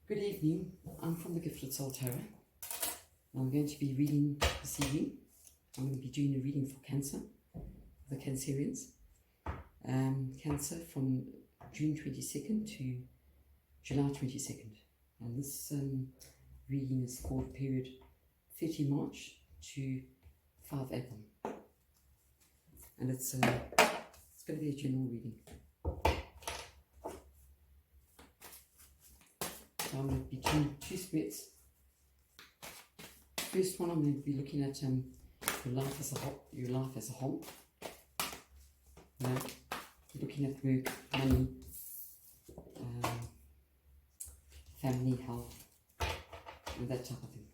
Good evening, I'm from the Gifted Soul Tarot. I'm going to be reading this evening. I'm going to be doing a reading for Cancer, the Cancerians. Cancer from June 22nd to July 22nd. And this reading is for the period 30 March to 5 April. And it's going to be a general reading. So I'm going to be doing two splits. First one, I'm going to be looking at your life as a whole. Now, looking at work, money, family, health, and that type of thing.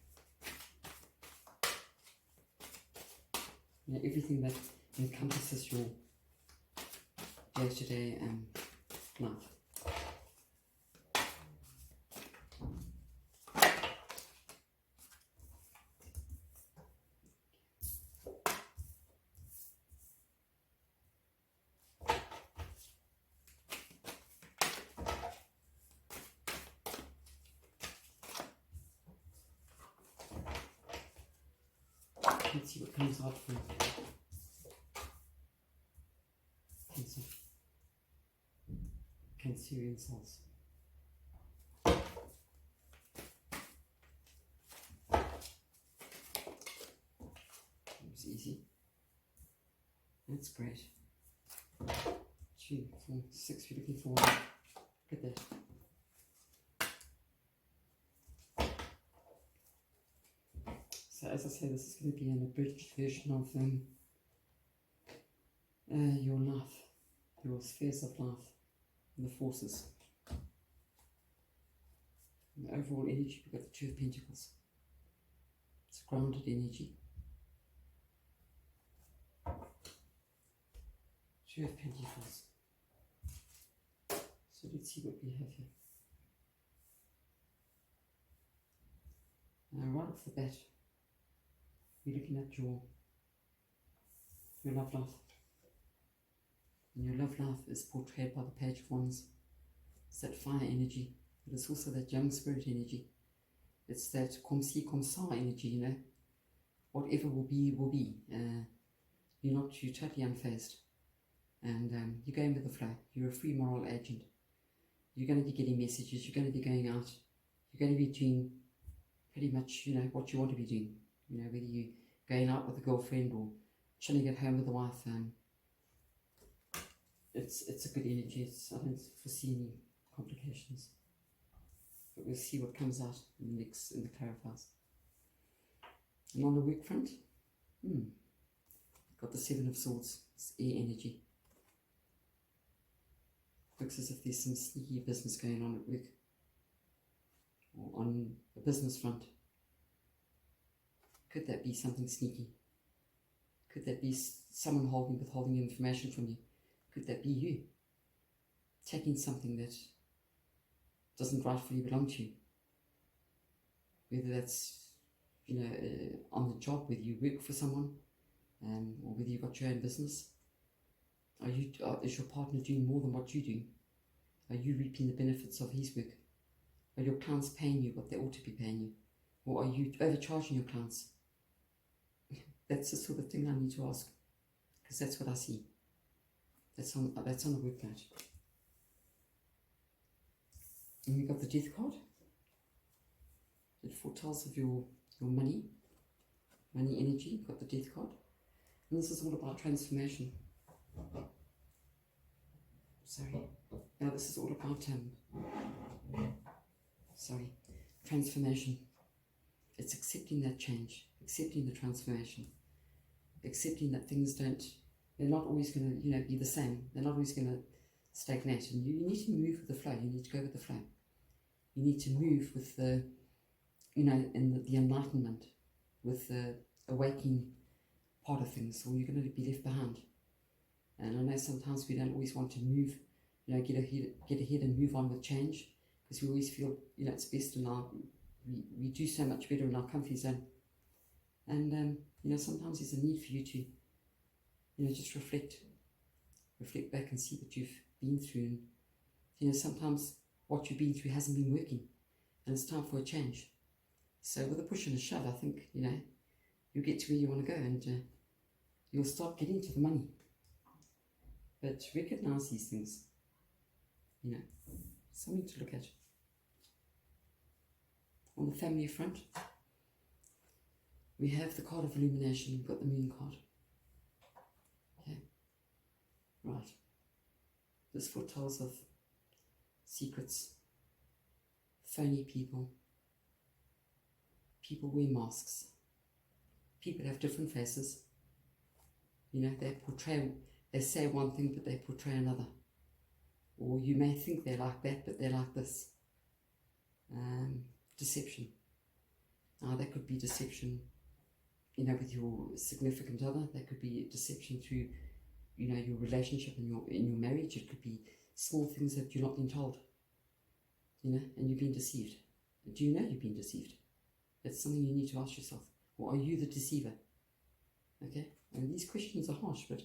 Everything that encompasses your day-to-day life. Let's see what comes out for Cancer. Cancerian souls. It was easy. That's great. 2, 4, 6, we're looking for. Look at that. So as I say, this is going to be an abridged version of your life, your spheres of life, and the forces. And the overall energy, we've got the Two of Pentacles. It's a grounded energy. Two of Pentacles. So let's see what we have here. Right off the bat, we're looking at your love life. And your love life is portrayed by the Page of Wands. It's that fire energy, but it's also that young spirit energy. It's that comme ci, comme ça energy, you know. Whatever will be, will be. You're totally unfazed. And you're going with the flow. You're a free moral agent. You're going to be getting messages. You're going to be going out. You're going to be doing pretty much, you know, what you want to be doing. You know, whether you're going out with a girlfriend or chilling at home with a wife, it's a good energy. I don't foresee any complications. But we'll see what comes out in the clarifiers. And on the work front, got the Seven of Swords. It's air energy. Looks as if there's some sneaky business going on at work or on the business front. Could that be something sneaky? Could that be someone withholding information from you? Could that be you taking something that doesn't rightfully belong to you? Whether that's, you know, on the job, whether you work for someone, or whether you've got your own business. Is your partner doing more than what you do? Are you reaping the benefits of his work? Are your clients paying you what they ought to be paying you? Or are you overcharging your clients? That's the sort of thing I need to ask, because that's what I see. That's on the work night. And we've got the Death card. It foretells of your money energy. You've got the Death card. And this is all about transformation. Sorry. Now this is all about transformation. It's accepting that change, accepting the transformation, accepting that things they're not always going to, you know, be the same. They're not always going to stagnate. And you need to move with the flow. You need to go with the flow. You need to move with the, you know, in the enlightenment, with the awakening part of things, or you're going to be left behind. And I know sometimes we don't always want to move, you know, get ahead and move on with change, because we always feel, you know, it's best in we do so much better in our comfort zone. And, you know, sometimes there's a need for you to, you know, just reflect back and see what you've been through. And, you know, sometimes what you've been through hasn't been working. and it's time for a change. So with a push and a shove, I think, you know, you'll get to where you want to go, and you'll start getting to the money. But recognize these things, you know, something to look at. On the family front, we have the card of illumination. We've got the moon card. Okay, right. This foretells of secrets, phony people. People wear masks. People have different faces. You know, they say one thing, but they portray another. Or you may think they're like that, but they're like this. Deception. Now, that could be deception, you know, with your significant other. That could be deception through, you know, your relationship and in your marriage. It could be small things that you're not being told, you know, and you've been deceived. Do you know you've been deceived? That's something you need to ask yourself. Or are you the deceiver? Okay? And these questions are harsh, but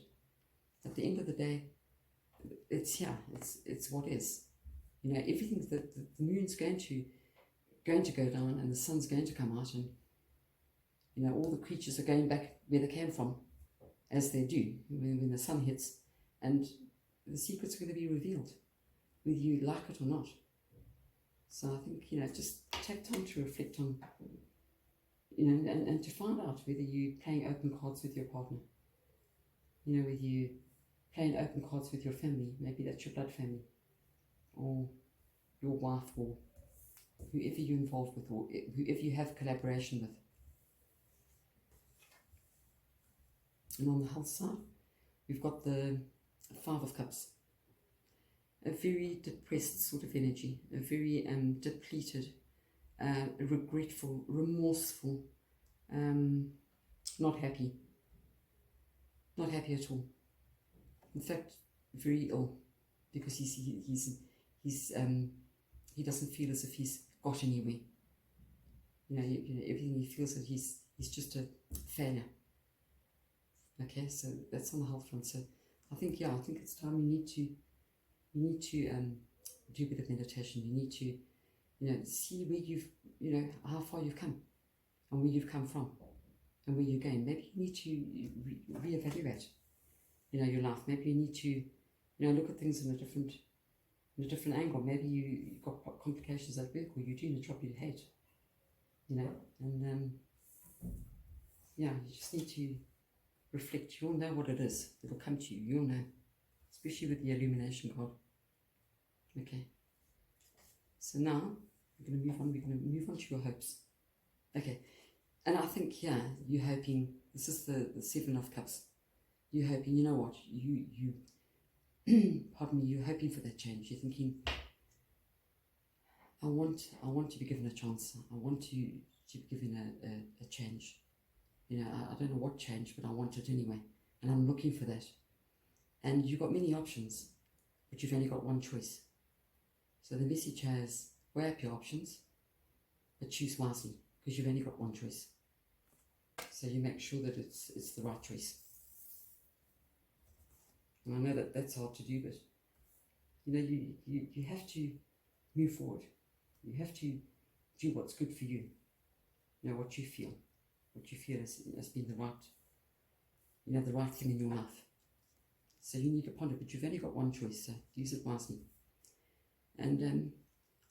at the end of the day, it's here. It's what is. You know, everything that the moon's going to go down, and the sun's going to come out, and you know, all the creatures are going back where they came from, as they do when the sun hits, and the secret's are going to be revealed, whether you like it or not. So I think, you know, just take time to reflect on, you know, and to find out whether you're playing open cards with your partner, you know, whether you playing open cards with your family. Maybe that's your blood family, or your wife, or whoever you're involved with, or whoever you have collaboration with. And on the health side, we've got the Five of Cups. A very depressed sort of energy, a very depleted, regretful, remorseful, not happy at all. In fact, very ill, because he doesn't feel as if he's got anywhere. You know, everything he feels that he's just a failure. Okay, so that's on the health front. So I think it's time you need to do a bit of meditation. You need to, you know, see where how far you've come, and where you've come from, and where you're going. Maybe you need to reevaluate, you know, your life. Maybe you need to, you know, look at things in a different angle. Maybe you've got complications at work, or you're doing a job you hate, you know, and you just need to reflect. You'll know what it is. It'll come to you. You'll know, especially with the illumination card. Okay. So now we're going to move on. We're going to move on to your hopes. Okay. And I think, you're hoping. This is the Seven of Cups. You're hoping. You know what? You pardon me. You're hoping for that change. You're thinking, I want to be given a chance. I want to be given a change. You know, I don't know what change, but I want it anyway. And I'm looking for that. And you've got many options, but you've only got one choice. So the message has, weigh up your options, but choose wisely, because you've only got one choice. So you make sure that it's the right choice. And I know that that's hard to do, but you know, you have to move forward. You have to do what's good for you. You know, what you feel has been the right, you know, the right thing in your life. So you need to ponder, but you've only got one choice, so use it wisely. And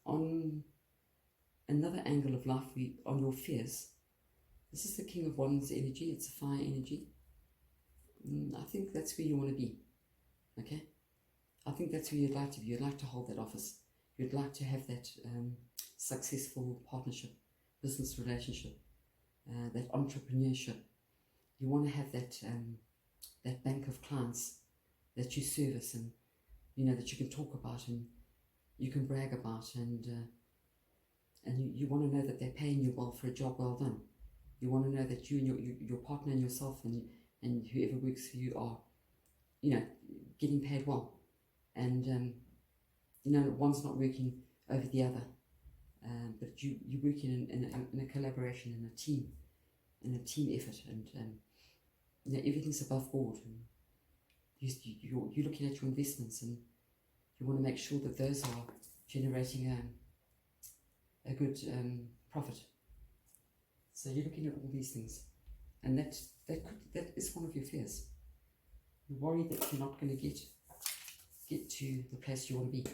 on another angle of life, on your fears, this is the King of Wands energy. It's a fire energy. I think that's where you want to be. Okay, I think that's where you'd like to be. You'd like to hold that office. You'd like to have that successful partnership, business relationship, that entrepreneurship. You want to have that bank of clients that you service, and you know, that you can talk about and you can brag about, and you want to know that they're paying you well for a job well done. You want to know that you and your partner and yourself and whoever works for you are, you know, getting paid well, and you know, one's not working over the other, but you're working in a collaboration, in a team effort, and you know, everything's above board, and you're looking at your investments, and you want to make sure that those are generating profit. So you're looking at all these things, and that is one of your fears. You worry that you're not going to get to the place you want to be.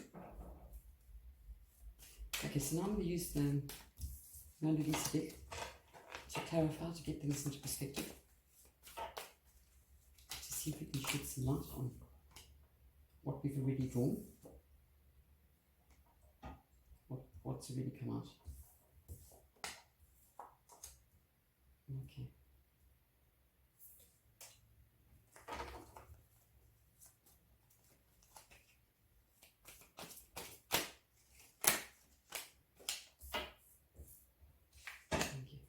Okay, so now I'm going to use the Mona Lisa deck to clarify, to get things into perspective, to see if we can shed some light on what we've already drawn, what's already come out. Okay. Thank you.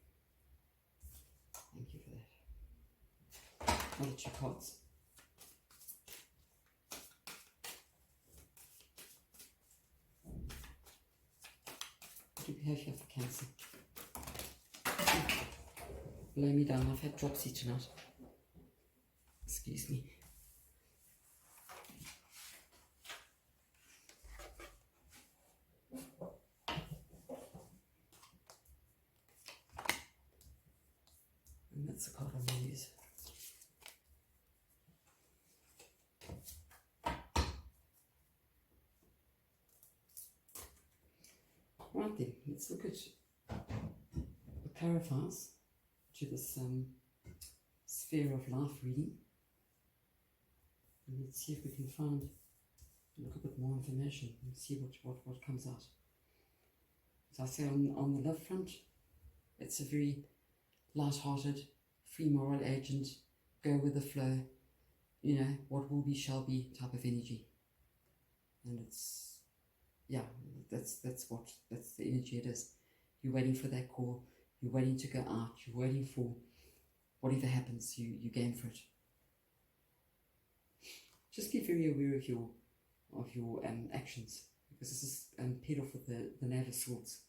Thank you for that. I'll let your cards. What do we have here for Cancer? Lay me down, I've had dropsy tonight. Excuse me. And that's the card I'm going to use. Right then, let's look at the clarifiers to this sphere of life reading, and let's see if we can find a little bit more information and see what comes out. So I say on the love front, it's a very light-hearted, free moral agent, go with the flow, you know, what will be shall be type of energy. And it's, yeah, that's the energy it is. You're waiting for that call, you're waiting to go out, you're waiting for whatever happens, you game for it. Just be very aware of your actions, because this is paired off with the Knave of Swords.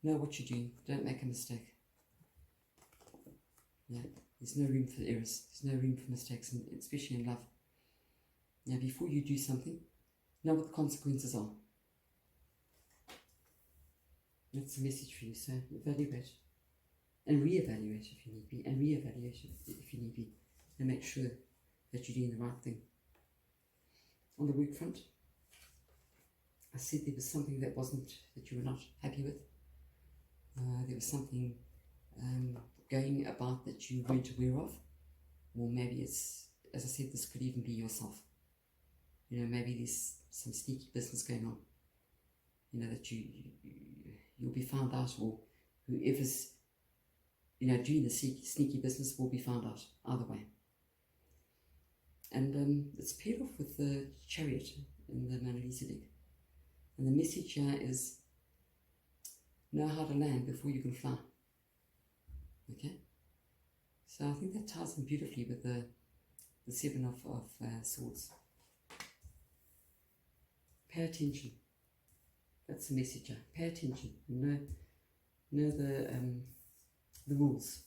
Know what you're doing, don't make a mistake. Yeah, there's no room for errors, there's no room for mistakes, and especially in love. Now, before you do something, know what the consequences are. That's the message for you, so evaluate and re-evaluate if you need be, and re-evaluate if you need be, and make sure that you're doing the right thing. On the work front, I said there was something that you were not happy with. There was something going about that you weren't aware of, or maybe it's, as I said, this could even be yourself. You know, maybe there's some sneaky business going on. You know, that you'll be found out, or whoever's, you know, doing the sneaky business will be found out either way. And it's paired off with the Chariot in the Mona Lisa deck. And the message here is, know how to land before you can fly. Okay? So I think that ties in beautifully with the Seven of Swords. Pay attention. That's the message here. Pay attention. Know the rules.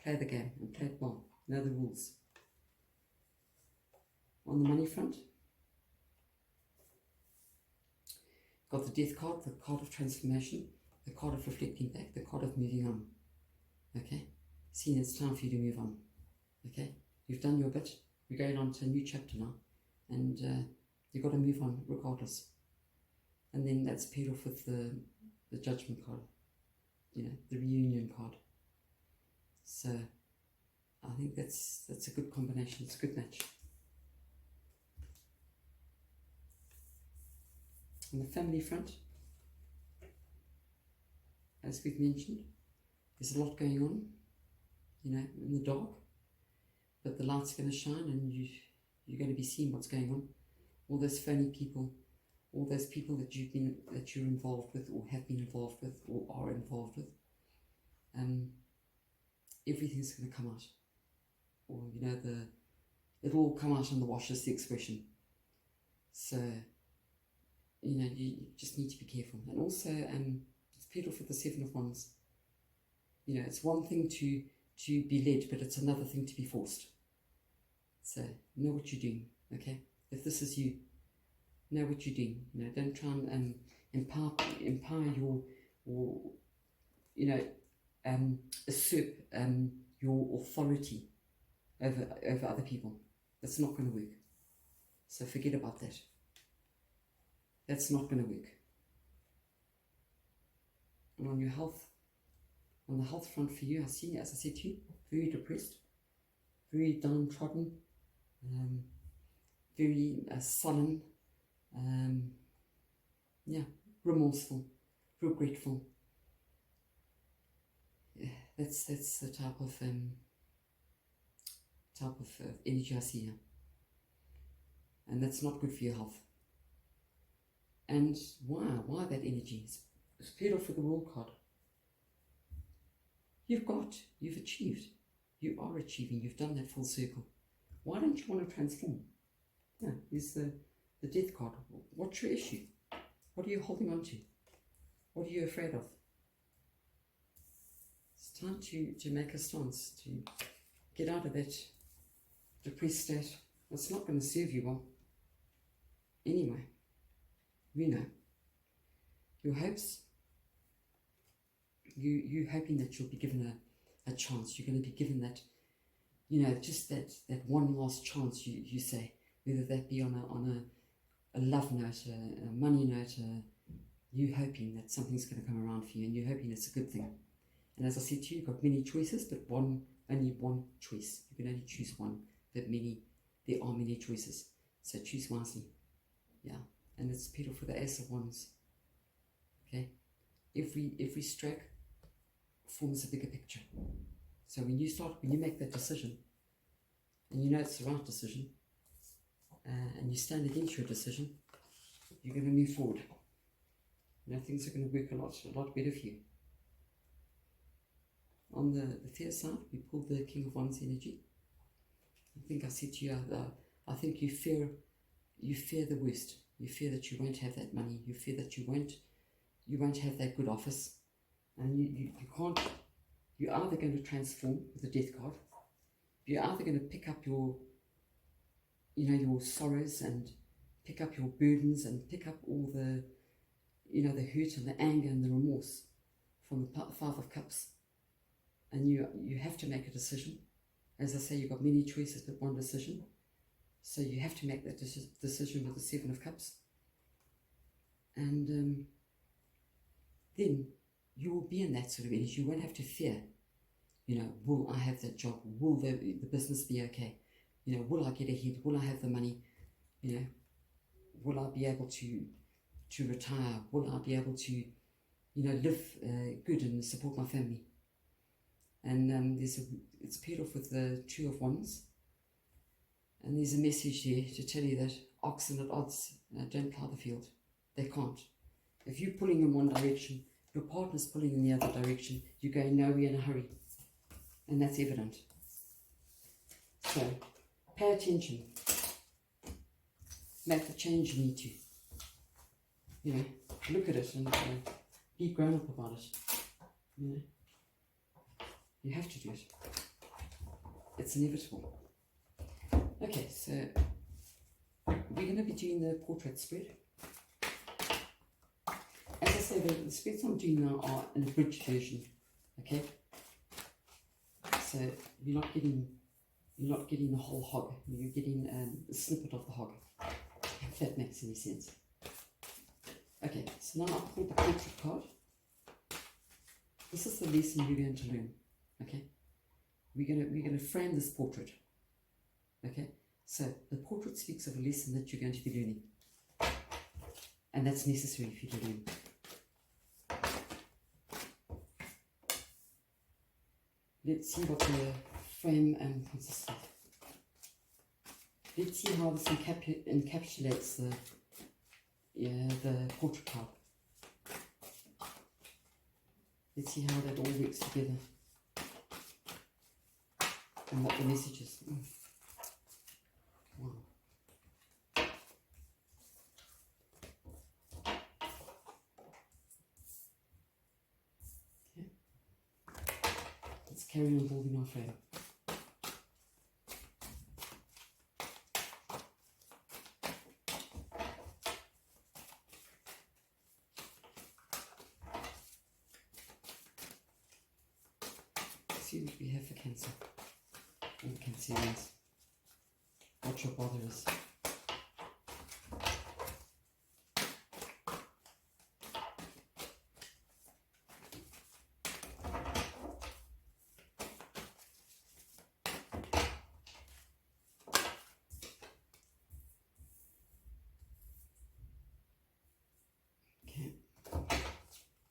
Play the game and play it well. Know the rules. On the money front, got the Death card, the card of transformation, the card of reflecting back, the card of moving on. Okay? Seeing it's time for you to move on. Okay? You've done your bit. We're going on to a new chapter now. And you've got to move on regardless. And then that's paired off with the Judgment card. You know, the Reunion card. So I think that's a good combination. It's a good match. On the family front, as we've mentioned, there's a lot going on, you know, in the dark, but the light's going to shine, and you're going to be seeing what's going on. All those phony people, all those people that you're involved with, or have been involved with, or are involved with, everything's going to come out, or you know, it'll all come out in the wash, is the expression. So you know, you just need to be careful. And also, it's paired off with the Seven of Wands. You know, it's one thing to be led, but it's another thing to be forced. So, know what you're doing, okay? If this is you, know what you're doing. You know, don't try and empower your you know, usurp your authority over other people. That's not going to work. So forget about that. That's not going to work. And on your health, on the health front for you, I see, as I said to you, very depressed, very downtrodden, very sullen, yeah, remorseful, regretful. Yeah, that's the type of energy I see here, and that's not good for your health. And why that energy? It's paired off with the World card. You've achieved, you are achieving, you've done that full circle. Why don't you want to transform? Yeah, here's the Death card. What's your issue? What are you holding on to? What are you afraid of? It's time to make a stance, to get out of that depressed state. It's not going to serve you well. Anyway, we know. Your hopes, you hoping that you'll be given a chance. You're going to be given that, just that one last chance, you say, whether that be on a love note, a money note, you hoping that something's going to come around for you, and you're hoping it's a good thing. And as I said to you, you've got many choices, but only one choice. You can only choose one, but there are many choices. So choose wisely. Yeah, and it's paired for the Ace of Wands. Okay, every stroke forms a bigger picture. So when you make that decision, and you know it's the right decision, and you stand against your decision, you're going to move forward. Things are going to work a lot better for you. On the fair side, we pulled the King of Wands energy. I think I said to you, I think you fear the worst. You fear that you won't have that money. You fear that you won't have that good office, and you can't. You're either going to transform with the Death card. You're either going to pick up your sorrows and pick up your burdens and pick up all the hurt and the anger and the remorse from the Five of Cups. And you have to make a decision. As I say, you've got many choices but one decision. So you have to make that decision with the Seven of Cups. And then you will be in that sort of energy. You won't have to fear, will I have that job? Will the business be okay? Will I get ahead? Will I have the money? Will I be able to retire? Will I be able to, live good and support my family? And it's paired off with the Two of Wands. And there's a message here to tell you that oxen at odds don't plough the field. They can't. If you're pulling in one direction, your partner's pulling in the other direction, you're going nowhere in a hurry. And that's evident. So, pay attention. Make the change you need to. Look at it and be grown up about it. You have to do it. It's inevitable. Okay, so we're going to be doing the portrait spread. As I say, the spreads I'm doing now are an abridged version. Okay, so you're not getting the whole hog. You're getting a snippet of the hog. If that makes any sense. Okay, so now I'll pull the portrait card. This is the lesson you're going to learn. Okay, we're gonna frame this portrait. Okay, so the portrait speaks of a lesson that you're going to be learning, and that's necessary for you to learn. Let's see what the frame consists of. Let's see how this encapsulates the portrait card. Let's see how that all works together. And what the message is. Wow. Okay. Let's carry on building our frame. see what we have for Cancer. And Cancerians. What your bother is.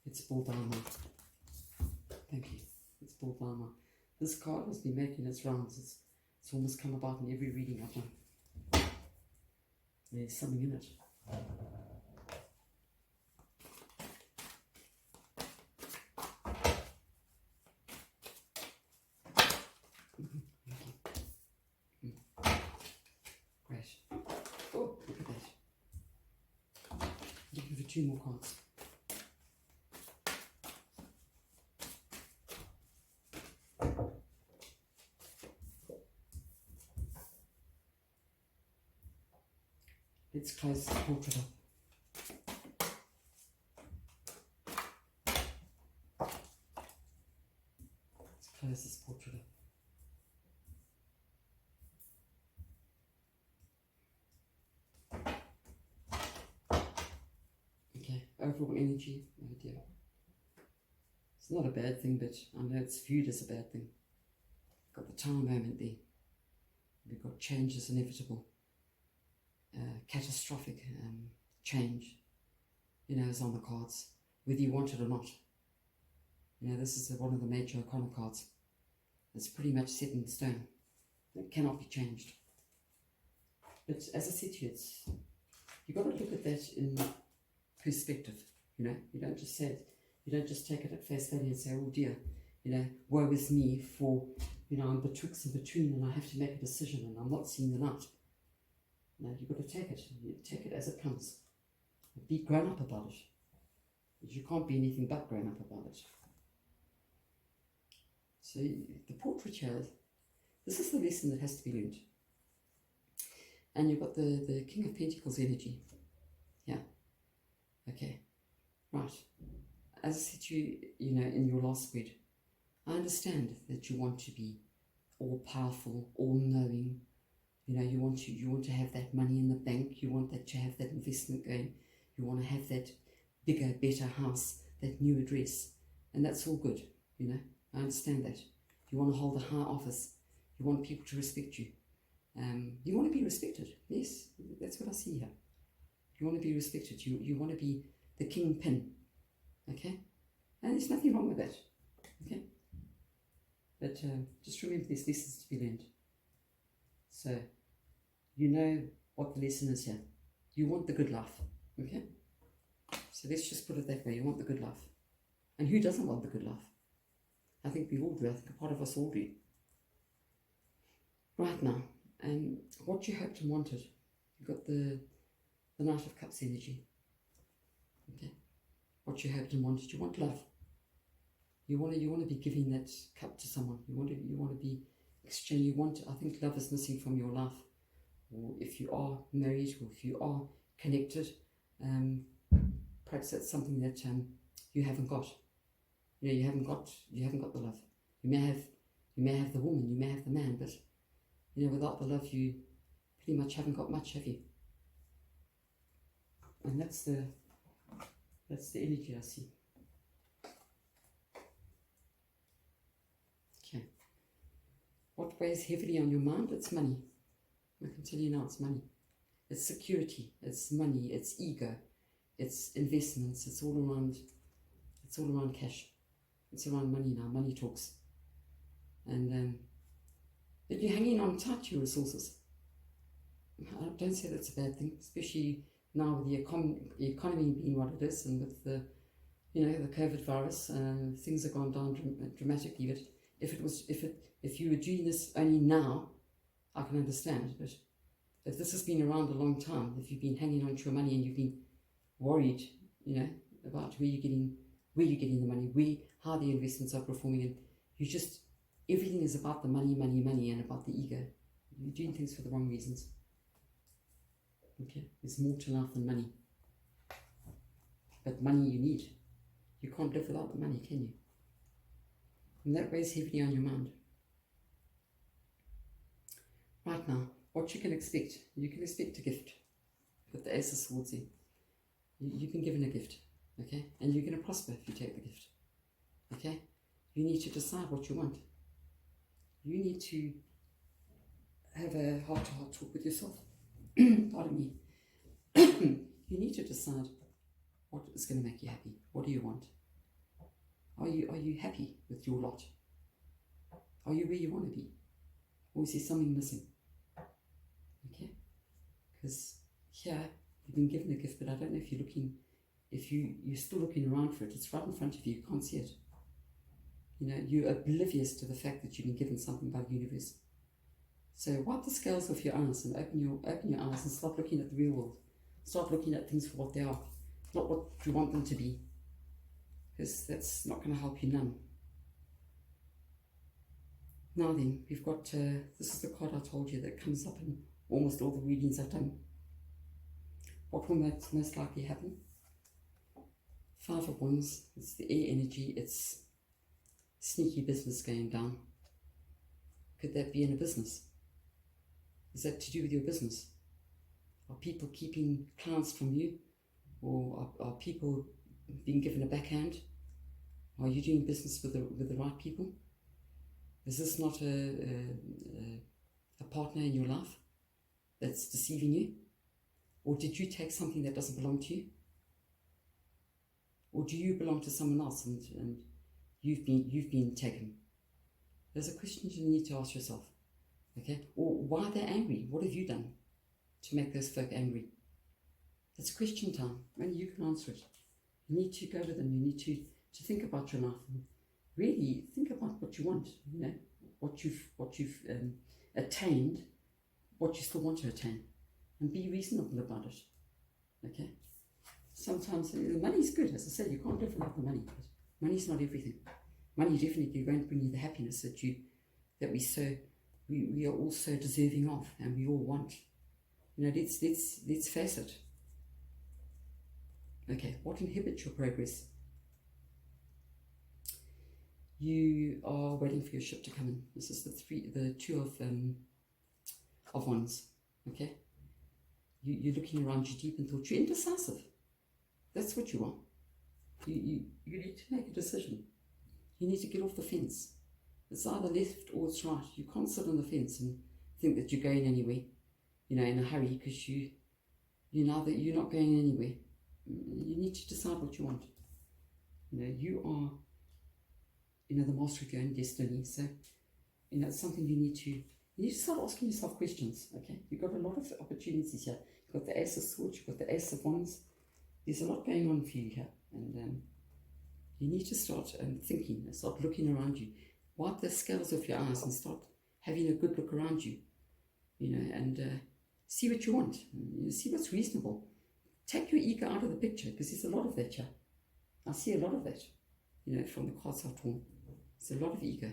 It's Bull Dharma. Thank you. It's Bull Dharma. This card has been making its rounds. It's almost come about in every reading I've done. There's something in it. Great. Oh, look at that. Looking for 2 more cards. Let's close the portrait up. Let's close this portrait up. Okay, overall energy, oh dear. It's not a bad thing, but I know it's viewed as a bad thing. Got the Tower moment there. We've got change is inevitable. Catastrophic change, you know, is on the cards, whether you want it or not. You know, this is one of the major arcana cards. It's pretty much set in stone. It cannot be changed. But as I said to you, you've got to look at that in perspective. You know, you don't just say it, you don't just take it at face value and say, oh dear, you know, woe is me for, you know, I'm betwixt and between and I have to make a decision and I'm not seeing the light. No, you've got to take it. You take it as it comes. Be grown up about it. But you can't be anything but grown up about it. So the portrait here, this is the lesson that has to be learned. And you've got the King of Pentacles energy. Yeah. Okay. Right. As I said to you, you know, in your last spread, I understand that you want to be all powerful, all knowing. You know, you want to have that money in the bank. You want that to have that investment going. You want to have that bigger, better house, that new address, and that's all good. You know, I understand that. You want to hold a high office. You want people to respect you. You want to be respected. Yes, that's what I see here. You want to be respected. You want to be the kingpin. Okay, and there's nothing wrong with that. Okay, but just remember there's lessons to be learned. So, you know what the lesson is here. You want the good life, okay? So let's just put it that way. You want the good life. And who doesn't want the good life? I think we all do. I think a part of us all do. Right now, what you hoped and wanted. You've got the Knight of Cups energy. Okay? What you hoped and wanted. You want love. You want to be giving that cup to someone. You want to be exchange. You want. I think love is missing from your life, or if you are married, or if you are connected, perhaps that's something that you haven't got. You know, you haven't got the love. You may have the woman, you may have the man, but you know, without the love, you pretty much haven't got much, have you? And that's the energy I see. Okay. What weighs heavily on your mind? It's money. I can tell you now, it's money. It's security. It's money. It's ego. It's investments. It's all around cash. It's around money now. Money talks. And but you're hanging on tight to your resources. I don't say that's a bad thing, especially now with the economy being what it is, and with the COVID virus, things have gone down dramatically. But if you were doing this only now, I can understand. But if this has been around a long time, if you've been hanging on to your money and you've been worried, about where you're getting the money, how the investments are performing, and everything is about the money, and about the ego. You're doing things for the wrong reasons. Okay, there's more to life than money. But money you need. You can't live without the money, can you? And that weighs heavily on your mind. Right now, what you can expect a gift. With the Ace of Swords here. You've been given a gift, okay? And you're going to prosper if you take the gift, okay? You need to decide what you want. You need to have a heart-to-heart talk with yourself. Pardon me. You need to decide what is going to make you happy. What do you want? Are you happy with your lot? Are you where you want to be? Or is there something missing? Okay? Because here, you've been given a gift, but I don't know if you're still looking around for it. It's right in front of you. You can't see it. You know, you're oblivious to the fact that you've been given something by the universe. So wipe the scales off your eyes and open your eyes and start looking at the real world. Start looking at things for what they are, not what you want them to be. Because that's not going to help you none. Now then, we've got, this is the card I told you that comes up in almost all the readings I've done. What will most likely happen? 5 of Wands, it's the air energy, it's sneaky business going down. Could that be in a business? Is that to do with your business? Are people keeping clients from you? Or are people being given a backhand? Are you doing business with the right people? Is this not a partner in your life that's deceiving you? Or did you take something that doesn't belong to you? Or do you belong to someone else and you've been taken? There's a question you need to ask yourself. Okay? Or why they're angry? What have you done to make those folk angry? It's question time. Only you can answer it. You need to go with them. You need to think about your life and really think about what you want. You know, what you've attained, what you still want to attain, and be reasonable about it. Okay. Sometimes the money's good, as I said. You can't live without the money. But money's not everything. Money definitely won't bring you the happiness that we are all so deserving of, and we all want. You know, let's face it. Okay, what inhibits your progress? You are waiting for your ship to come in. This is the 2 of Wands. Okay, you're looking around you deep in thought. You're indecisive. That's what you are. You need to make a decision. You need to get off the fence. It's either left or it's right. You can't sit on the fence and think that you're going anywhere, you know, in a hurry, because you're not going anywhere. You need to decide what you want. You know, you are, you know, the master of your own destiny. So, you know, it's something you need to start asking yourself questions. Okay, you've got a lot of opportunities here. You've got the Ace of Swords, you've got the Ace of Wands. There's a lot going on for you here, and you need to start thinking, start looking around you. Wipe the scales off your eyes and start having a good look around you, you know, and see what you want, you know, see what's reasonable. Take your ego out of the picture, because there's a lot of that here. I see a lot of that, you know, from the cards I've drawn. There's a lot of ego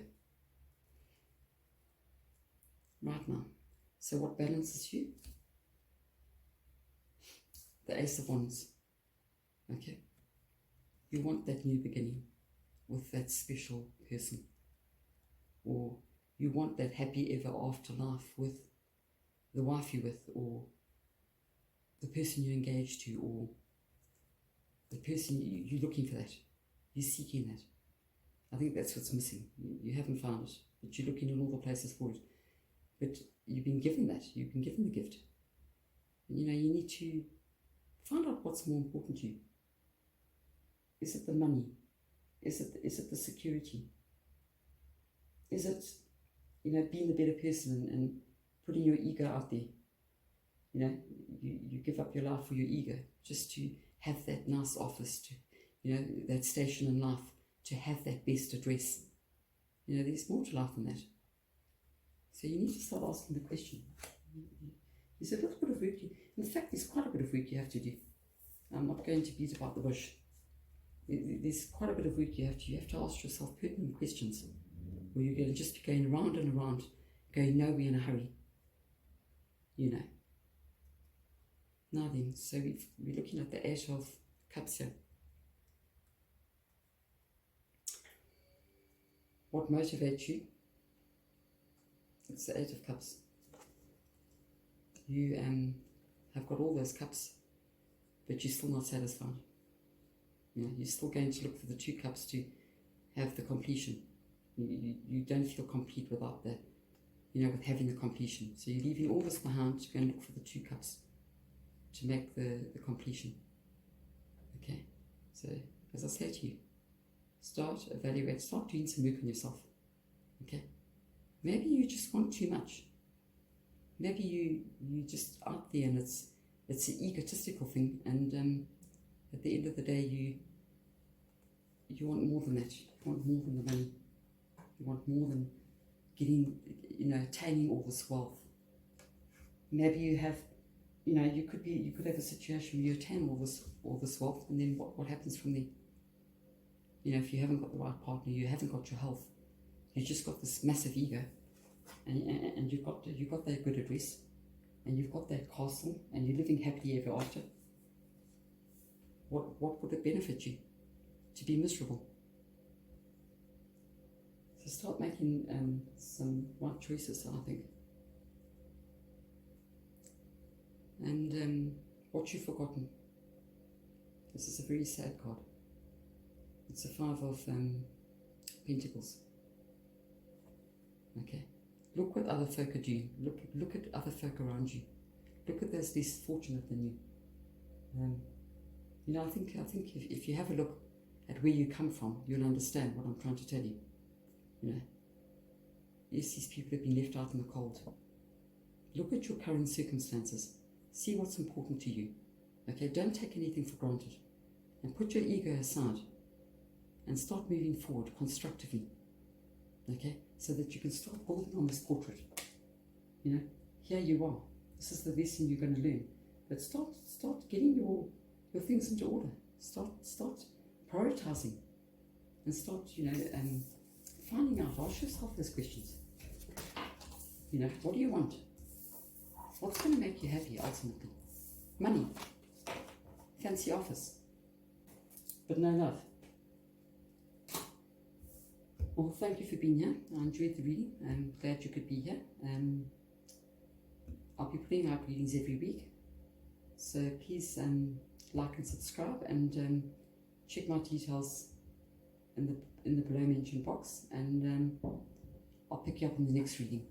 right now. So what balances you? The Ace of Wands. Okay, you want that new beginning with that special person, or you want that happy ever after life with the wife you're with, or the person you're engaged to, or the person you're looking for that. You're seeking that. I think that's what's missing. You haven't found it, but you're looking in all the places for it. But you've been given that. You've been given the gift. You know, you need to find out what's more important to you. Is it the money? Is it the security? Is it, you know, being the better person and putting your ego out there? You know, you give up your life for your ego just to have that nice office, to, you know, that station in life, to have that best address. You know, there's more to life than that. So you need to start asking the question. There's a little bit of work. In fact, there's quite a bit of work you have to do. I'm not going to beat about the bush. There's quite a bit of work you have to ask yourself pertinent questions, or you're going to just be going around and around, going nowhere in a hurry. You know. Now then, so we're looking at the 8 of Cups here. What motivates you? It's the Eight of Cups. You have got all those cups, but you're still not satisfied. You're still going to look for the 2 cups to have the completion. You don't feel complete without that, with having the completion. So you're leaving all this behind to go and look for the 2 cups to make the completion. Okay, so as I say to you, start, evaluate, start doing some work on yourself. Okay, maybe you just want too much. Maybe you just out there and it's an egotistical thing, and at the end of the day you want more than that. You want more than the money. You want more than getting, attaining all this wealth. Maybe you have, you could have a situation where you attain all this wealth, and then what happens from there? If you haven't got the right partner, you haven't got your health, you just got this massive ego, and you've got that good address, and you've got that castle, and you're living happily ever after. What would it benefit you to be miserable? So start making some right choices, I think. And what you've forgotten. This is a very sad card. It's a 5 of Pentacles. Okay. Look what other folk are doing. Look at other folk around you. Look at those less fortunate than you. I think if you have a look at where you come from, you'll understand what I'm trying to tell you. Yes, these people have been left out in the cold. Look at your current circumstances. See what's important to you. Okay, don't take anything for granted. And put your ego aside. And start moving forward constructively. Okay, so that you can start building on this portrait. Here you are. This is the lesson you're going to learn. But start getting your things into order. Start prioritizing. And start, finding out. Ask yourself those questions. What do you want? What's going to make you happy ultimately? Money. Fancy office. But no love. Well, thank you for being here. I enjoyed the reading. I'm glad you could be here. I'll be putting out readings every week. So please like and subscribe, and check my details in the below mentioned box, and I'll pick you up in the next reading.